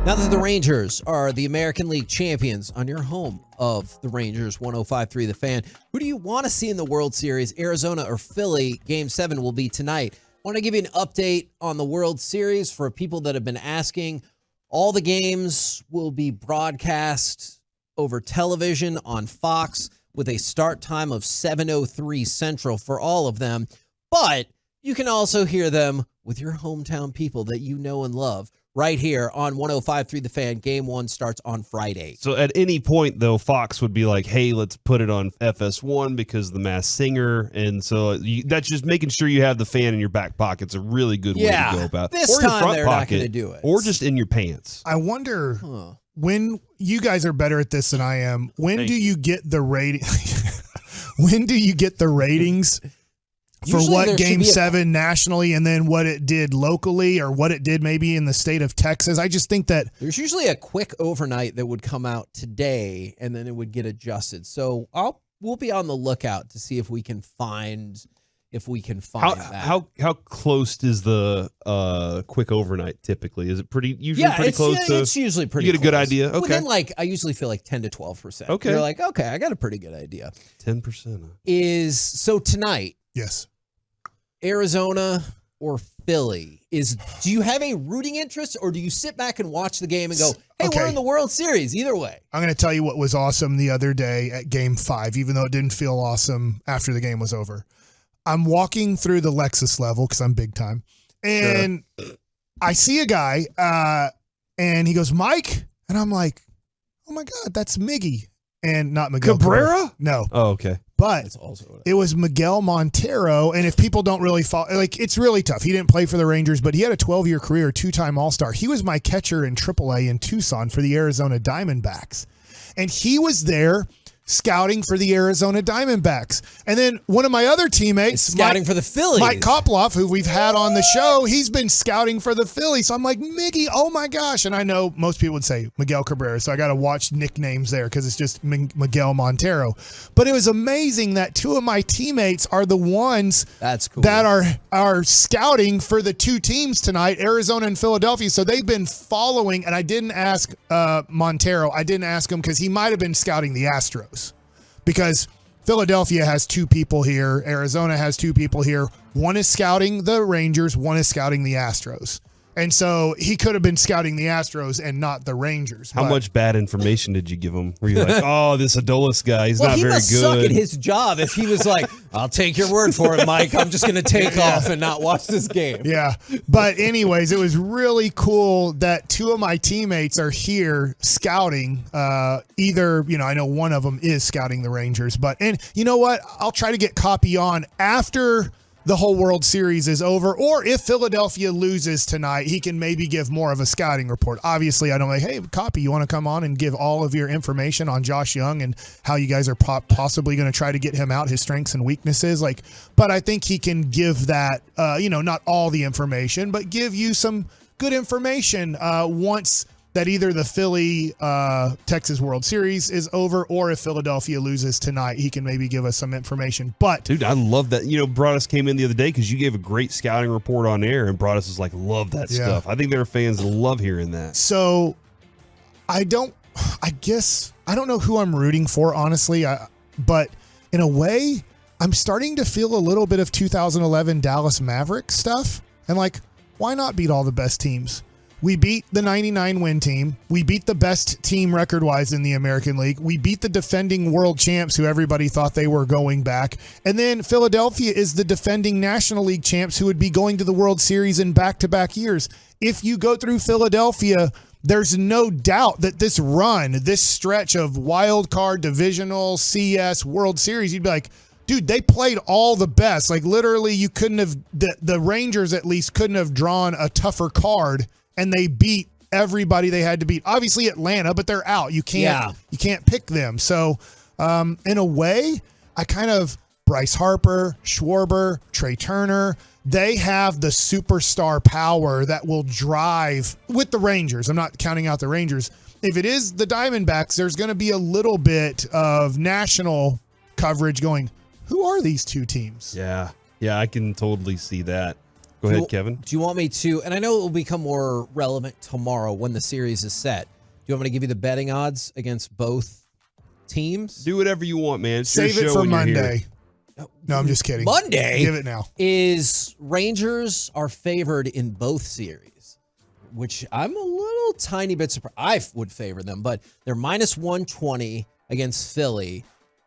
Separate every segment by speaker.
Speaker 1: Now that the Rangers are the American League champions on your home of the Rangers, 105.3 The Fan, who do you want to see in the World Series, Arizona or Philly? Game 7 will be tonight. I want to give you an update on the World Series for people that have been asking. All the games will be broadcast over television on Fox with a start time of 7:03 Central for all of them. But you can also hear them with your hometown people that you know and love. Right here on 105.3 The Fan. Game 1 starts on Friday.
Speaker 2: So at any point, though, Fox would be like, hey, let's put it on FS1 because the Masked Singer. And so that's just making sure you have the fan in your back pocket. It's a really good way to go about it.
Speaker 1: This time they're not going to do it.
Speaker 2: Or just in your pants.
Speaker 3: I wonder when you guys are better at this than I am. When do you get the rating? When do you get the ratings? For usually what Game 7 nationally and then what it did locally or what it did maybe in the state of Texas. I just think that
Speaker 1: there's usually a quick overnight that would come out today and then it would get adjusted. So we'll be on the lookout to see if we can find that.
Speaker 2: How close is the quick overnight typically? Is it usually pretty close?
Speaker 1: It's usually pretty.
Speaker 2: You get a good idea. Okay.
Speaker 1: Within I usually feel like 10 to 12%.
Speaker 2: Okay.
Speaker 1: You're like, okay, I got a pretty good idea.
Speaker 2: 10%.
Speaker 1: So tonight.
Speaker 3: Yes.
Speaker 1: Arizona or Philly? Do you have a rooting interest or do you sit back and watch the game and go, hey, we're in the World Series either way?
Speaker 3: I'm going to tell you what was awesome the other day at Game 5, even though it didn't feel awesome after the game was over. I'm walking through the Lexus level because I'm big time, and I see a guy, and he goes, Mike, and I'm like, oh my God, that's Miggy. And not Miguel
Speaker 2: Cabrera?
Speaker 3: No.
Speaker 2: Oh, okay.
Speaker 3: But it was Miguel Montero, and if people don't really follow, it's really tough. He didn't play for the Rangers, but he had a 12-year career, 2-time All-Star. He was my catcher in AAA in Tucson for the Arizona Diamondbacks, and he was there scouting for the Arizona Diamondbacks. And then one of my other teammates,
Speaker 1: scouting for the Phillies.
Speaker 3: Mike Koploff, who we've had on the show, he's been scouting for the Phillies. So I'm like, Miggy, oh my gosh. And I know most people would say Miguel Cabrera, so I got to watch nicknames there because it's just Miguel Montero. But it was amazing that two of my teammates are the ones that are scouting for the two teams tonight, Arizona and Philadelphia. So they've been following, and I didn't ask Montero. I didn't ask him because he might have been scouting the Astros. Because Philadelphia has two people here. Arizona has two people here. One is scouting the Rangers. One is scouting the Astros. And so he could have been scouting the Astros and not the Rangers.
Speaker 2: How much bad information did you give him? Were you like, oh, this Adolis guy, he's not very good.
Speaker 1: He must suck at his job if he was like, I'll take your word for it, Mike. I'm just going to take off and not watch this game.
Speaker 3: Yeah. But anyways, it was really cool that two of my teammates are here scouting. Either, I know one of them is scouting the Rangers. And you know what? I'll try to get copy on after the whole World Series is over, or if Philadelphia loses tonight, he can maybe give more of a scouting report. Obviously, I don't like, hey, Copy, you want to come on and give all of your information on Josh Young and how you guys are possibly going to try to get him out, his strengths and weaknesses. But I think he can give that, not all the information, but give you some good information once that either the Philly Texas World Series is over, or if Philadelphia loses tonight, he can maybe give us some information. But
Speaker 2: dude, I love that. Broadus came in the other day because you gave a great scouting report on air, and Broadus is like, love that stuff. I think there are fans that love hearing that.
Speaker 3: So I don't know who I'm rooting for, honestly. But in a way, I'm starting to feel a little bit of 2011 Dallas Mavericks stuff. And why not beat all the best teams? We beat the 99 win team. We beat the best team record-wise in the American League. We beat the defending world champs who everybody thought they were going back. And then Philadelphia is the defending National League champs who would be going to the World Series in back-to-back years. If you go through Philadelphia, there's no doubt that this run, this stretch of wild card, divisional, CS, World Series, you'd be like, dude, they played all the best. Literally, you couldn't have, the Rangers at least couldn't have drawn a tougher card, and they beat everybody they had to beat. Obviously Atlanta, but they're out. You can't pick them. So in a way, Bryce Harper, Schwarber, Trey Turner, they have the superstar power that will drive with the Rangers. I'm not counting out the Rangers. If it is the Diamondbacks, there's going to be a little bit of national coverage going, who are these two teams?
Speaker 2: Yeah, I can totally see that. Go ahead, Kevin.
Speaker 1: Do you want me to, and I know it will become more relevant tomorrow when the series is set. Do you want me to give you the betting odds against both teams?
Speaker 2: Do whatever you want, man. It's
Speaker 3: Save it for Monday. No, I'm just kidding.
Speaker 1: Monday?
Speaker 3: Give it now.
Speaker 1: Is Rangers are favored in both series, which I'm a little tiny bit surprised. I would favor them, but they're minus 120 against Philly,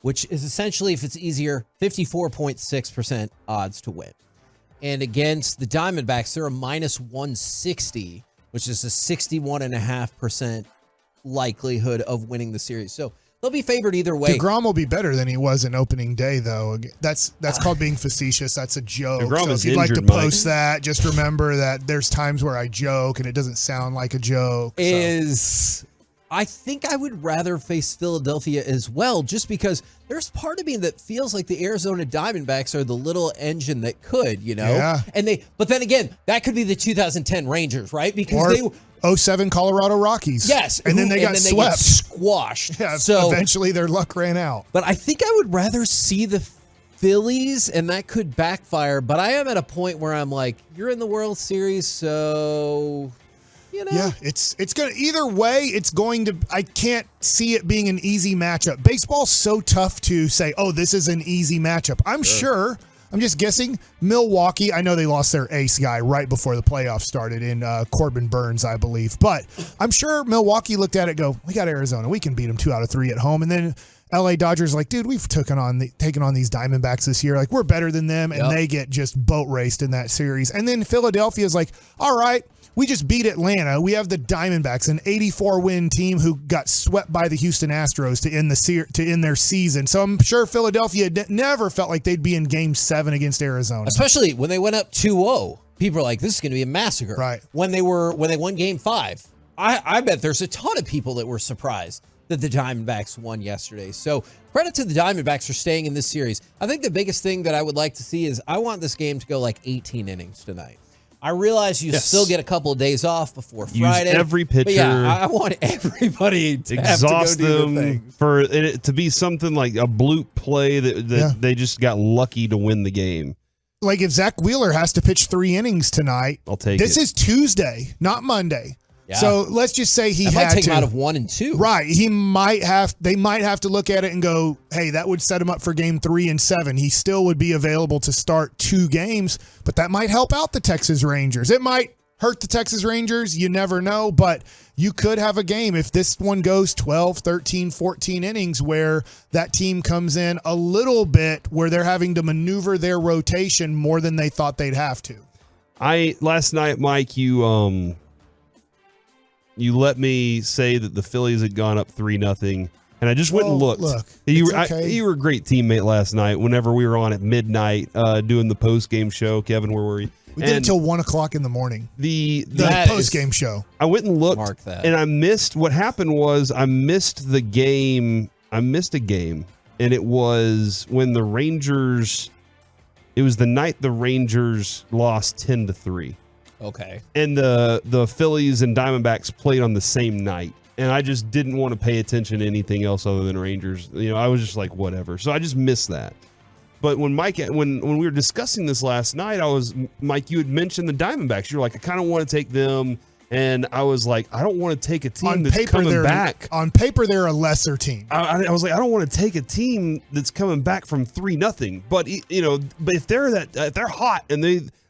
Speaker 1: which is essentially, if it's easier, 54.6% odds to win. And against the Diamondbacks, they're a minus 160, which is a 61.5% likelihood of winning the series. So they'll be favored either way.
Speaker 3: DeGrom will be better than he was in opening day, though. That's called being facetious. That's a joke.
Speaker 2: DeGrom
Speaker 3: so
Speaker 2: is
Speaker 3: if you'd like to
Speaker 2: injured,
Speaker 3: post that, just remember that there's times where I joke and it doesn't sound like a joke.
Speaker 1: I think I would rather face Philadelphia as well, just because there's part of me that feels like the Arizona Diamondbacks are the little engine that could,
Speaker 3: Yeah.
Speaker 1: But then again, that could be the 2010 Rangers, right? Because
Speaker 3: or 07 Colorado Rockies.
Speaker 1: Yes.
Speaker 3: And then they got swept.
Speaker 1: Squashed.
Speaker 3: Yeah,
Speaker 1: so
Speaker 3: eventually their luck ran out.
Speaker 1: But I think I would rather see the Phillies, and that could backfire. But I am at a point where I'm like, you're in the World Series, so...
Speaker 3: Yeah, it's going to, either way, it's going to, I can't see it being an easy matchup. Baseball's so tough to say, oh, this is an easy matchup. I'm just guessing, Milwaukee, I know they lost their ace guy right before the playoffs started in Corbin Burns, I believe. But I'm sure Milwaukee looked at it and go, we got Arizona. We can beat them 2 out of 3 at home. And then LA Dodgers like, dude, we've taken on these Diamondbacks this year. Like, we're better than them. And they get just boat raced in that series. And then Philadelphia is like, all right, we just beat Atlanta. We have the Diamondbacks, an 84-win team who got swept by the Houston Astros to end their season. So I'm sure Philadelphia never felt like they'd be in Game 7 against Arizona.
Speaker 1: Especially when they went up 2-0. People are like, this is going to be a massacre.
Speaker 3: Right.
Speaker 1: When they won Game 5, I bet there's a ton of people that were surprised that the Diamondbacks won yesterday. So credit to the Diamondbacks for staying in this series. I think the biggest thing that I would like to see is I want this game to go like 18 innings tonight. I realize you still get a couple of days off before Friday.
Speaker 2: Use every pitcher.
Speaker 1: But yeah, I want everybody to
Speaker 2: exhaust
Speaker 1: have to go do
Speaker 2: them for it to be something like a bloop play that they just got lucky to win the game.
Speaker 3: Like if Zach Wheeler has to pitch 3 innings tonight,
Speaker 2: I'll take
Speaker 3: this
Speaker 2: it.
Speaker 3: is Tuesday, not Monday.
Speaker 1: Yeah.
Speaker 3: So let's just say he
Speaker 1: might
Speaker 3: had
Speaker 1: take
Speaker 3: to
Speaker 1: him out of 1 and 2.
Speaker 3: Right. They might have to look at it and go, hey, that would set him up for Game 3 and 7. He still would be available to start 2 games, but that might help out the Texas Rangers. It might hurt the Texas Rangers. You never know, but you could have a game if this one goes 12, 13, 14 innings where that team comes in a little bit where they're having to maneuver their rotation more than they thought they'd have to.
Speaker 2: Last night, Mike, you let me say that the Phillies had gone up 3-0, and I just went and looked.
Speaker 3: Look,
Speaker 2: you
Speaker 3: okay.
Speaker 2: were a great teammate last night. Whenever we were on at midnight doing the post game show, Kevin, where were you?
Speaker 3: We did it until 1 o'clock in the morning.
Speaker 2: The
Speaker 3: post game show.
Speaker 2: I went and looked, and I missed. What happened was I missed the game. I missed a game, and it was when the Rangers. It was the night the Rangers lost 10-3.
Speaker 1: Okay.
Speaker 2: And the Phillies and Diamondbacks played on the same night. And I just didn't want to pay attention to anything else other than Rangers. I was just like, whatever. So I just missed that. But when we were discussing this last night, Mike, you had mentioned the Diamondbacks. You're like, I kind of want to take them. And I was like, I don't want to take a team that's coming back.
Speaker 3: On paper, they're a lesser team.
Speaker 2: I was like, I don't want to take a team that's coming back from 3-0. But but if they're hot and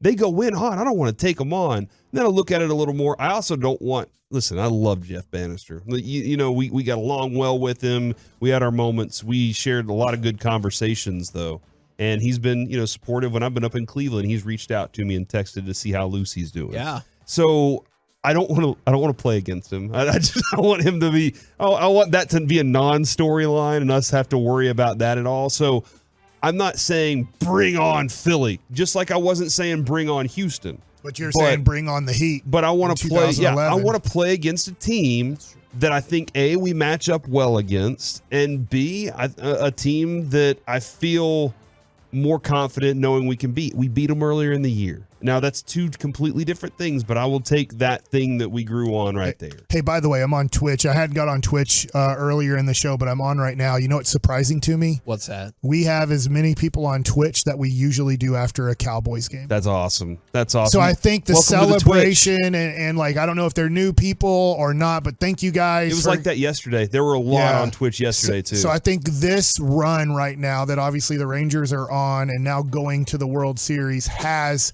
Speaker 2: they go win hot, I don't want to take them on. And then I look at it a little more. I also don't want. Listen, I love Jeff Bannister. We got along well with him. We had our moments. We shared a lot of good conversations, though. And he's been, supportive. When I've been up in Cleveland, he's reached out to me and texted to see how Lucy's doing.
Speaker 1: Yeah.
Speaker 2: So I don't want to play against him. I want him to be. I want that to be a non-storyline and us have to worry about that at all. So I'm not saying bring on Philly, just like I wasn't saying bring on Houston.
Speaker 3: But you're saying bring on the Heat.
Speaker 2: But I want to play. Yeah, I want to play against a team that I think A, we match up well against, and B, a team that I feel more confident knowing we can beat. We beat them earlier in the year. Now, that's two completely different things, but I will take that thing that we grew on right there.
Speaker 3: Hey, by the way, I'm on Twitch. I hadn't got on Twitch earlier in the show, but I'm on right now. You know what's surprising to me?
Speaker 1: What's that?
Speaker 3: We have as many people on Twitch that we usually do after a Cowboys game.
Speaker 2: That's awesome. That's awesome.
Speaker 3: So I think the
Speaker 2: Welcome to
Speaker 3: celebration and like, I don't know if they're new people or not, but thank you guys.
Speaker 2: It was like that yesterday. There were a lot on Twitch yesterday, too.
Speaker 3: So I think this run right now that obviously the Rangers are on and now going to the World Series has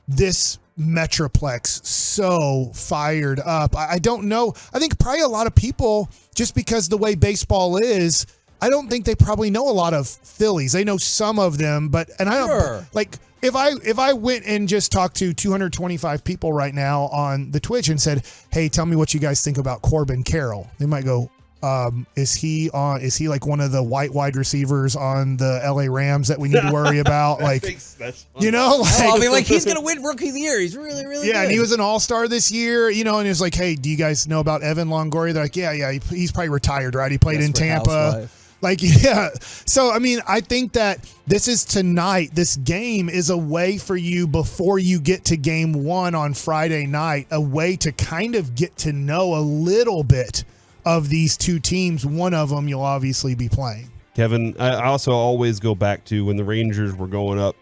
Speaker 3: this Metroplex so fired up. I don't know. I think probably a lot of people, just because the way baseball is, I don't think they probably know a lot of Phillies. They know some of them, but I don't like if I went and just talked to 225 people right now on the Twitch and said, "Hey, tell me what you guys think about Corbin Carroll." They might go, is he like one of the white wide receivers on the LA Rams that we need to worry about? Like, you know, like,
Speaker 1: I'll be like, he's going to win Rookie of the Year. He's really, really good.
Speaker 3: And he was an all-star this year, you know, and he was like, hey, do you guys know about Evan Longoria? They're like, yeah, he's probably retired, right? He played in Tampa. Housewife. Like, yeah. So, I mean, I think that this is tonight. This game is a way for you before you get to game one on Friday night, a way to kind of get to know a little bit of these two teams. One of them you'll obviously be playing.
Speaker 2: Kevin, I also always go back to when the Rangers were going up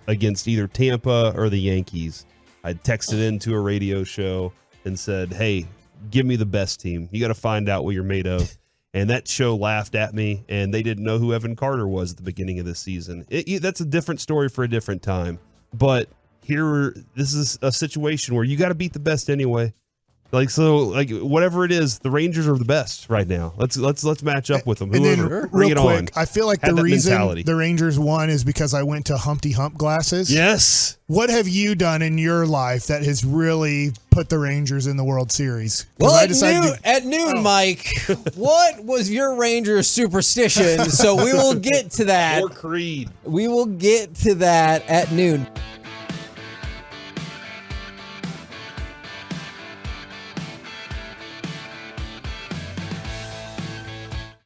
Speaker 2: against either Tampa or the Yankees. I texted into a radio show and said, hey, give me the best team. You got to find out what you're made of. And that show laughed at me, and they didn't know who Evan Carter was at the beginning of the season. That's a different story for a different time. But this is a situation where you got to beat the best anyway. Like, so, like, whatever it is, the Rangers are the best right now. Let's match up with them.
Speaker 3: And then,
Speaker 2: bring
Speaker 3: real
Speaker 2: it
Speaker 3: quick,
Speaker 2: on.
Speaker 3: I feel like the reason the Rangers won is because I went to Humpty Hump glasses.
Speaker 2: Yes.
Speaker 3: What have you done in your life that has really put the Rangers in the World Series?
Speaker 1: Well, at noon, Mike, what was your Rangers superstition? So we will get to that.
Speaker 2: Or creed.
Speaker 1: We will get to that at noon.